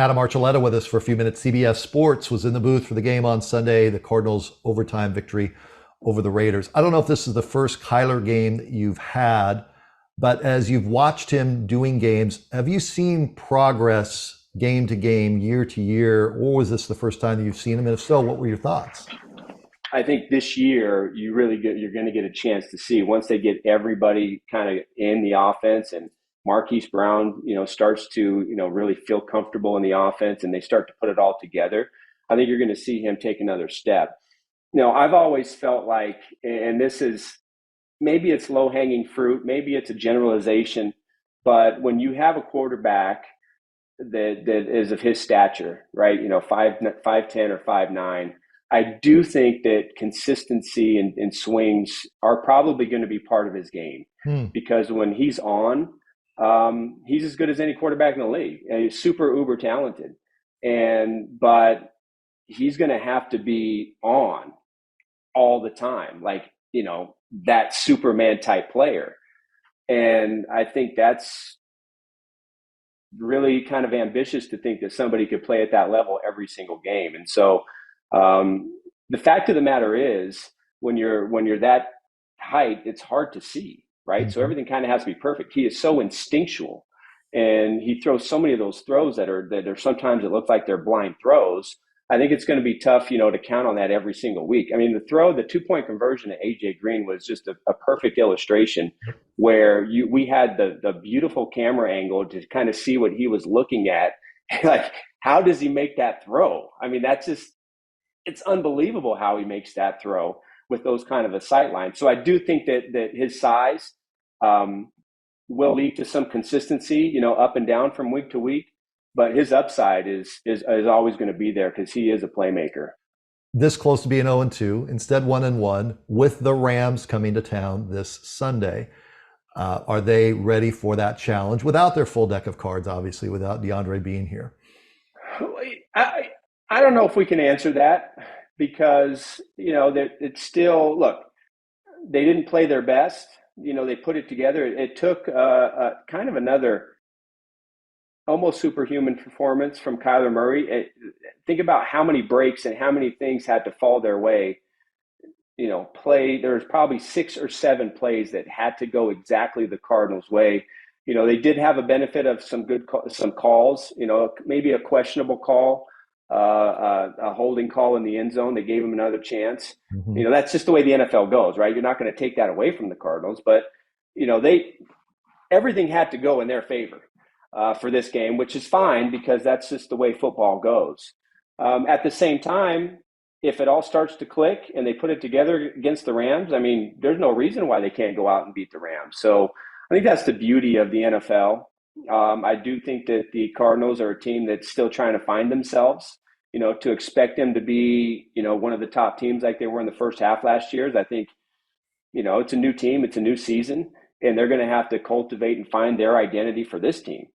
Adam Archuleta with us for a few minutes. CBS Sports was in the booth for the game on Sunday, the Cardinals' overtime victory over the Raiders. I don't know if this is the first Kyler game that you've had, but as you've watched him doing games, have you seen progress game to game, year to year, or was this the first time that you've seen him? And if so, what were your thoughts? I think this year you're going to get a chance to see once they get everybody kind of in the offense and Marquise Brown, starts to, really feel comfortable in the offense and they start to put it all together. I think you're going to see him take another step. I've always felt like, and this is maybe it's low hanging fruit, maybe it's a generalization, but when you have a quarterback that is of his stature, right? 5'10" or 5'9", I do think that consistency and swings are probably going to be part of his game because when he's on, he's as good as any quarterback in the league. And he's super uber talented, but he's going to have to be on all the time, like that Superman type player. And I think that's really kind of ambitious to think that somebody could play at that level every single game. And so the fact of the matter is, when you're that height, it's hard to see, right? Mm-hmm. So everything kind of has to be perfect. He is so instinctual, and he throws so many of those throws that are sometimes it looks like they're blind throws. I think it's going to be tough, to count on that every single week. I mean, the 2-point conversion to AJ Green was just a perfect illustration where we had the beautiful camera angle to kind of see what he was looking at. Like, how does he make that throw? I mean, it's unbelievable how he makes that throw with those kind of a sight line. So I do think that his size will lead to some consistency, up and down from week to week. But his upside is always going to be there because he is a playmaker. This close to being 0-2, instead 1-1, with the Rams coming to town this Sunday. Are they ready for that challenge without their full deck of cards, obviously, without DeAndre being here? I don't know if we can answer that because, it's still, look, they didn't play their best. They put it together. It took kind of another almost superhuman performance from Kyler Murray. Think about how many breaks and how many things had to fall their way. There's probably 6 or 7 plays that had to go exactly the Cardinals' way. They did have a benefit of some calls, maybe a questionable call, a holding call in the end zone. They gave him another chance. Mm-hmm. That's just the way the NFL goes, right? You're not going to take that away from the Cardinals, but, everything had to go in their favor. For this game, which is fine because that's just the way football goes. At the same time, if it all starts to click and they put it together against the Rams, I mean, there's no reason why they can't go out and beat the Rams. So I think that's the beauty of the NFL. I do think that the Cardinals are a team that's still trying to find themselves. To expect them to be, one of the top teams like they were in the first half last year, I think, it's a new team, it's a new season, and they're going to have to cultivate and find their identity for this team.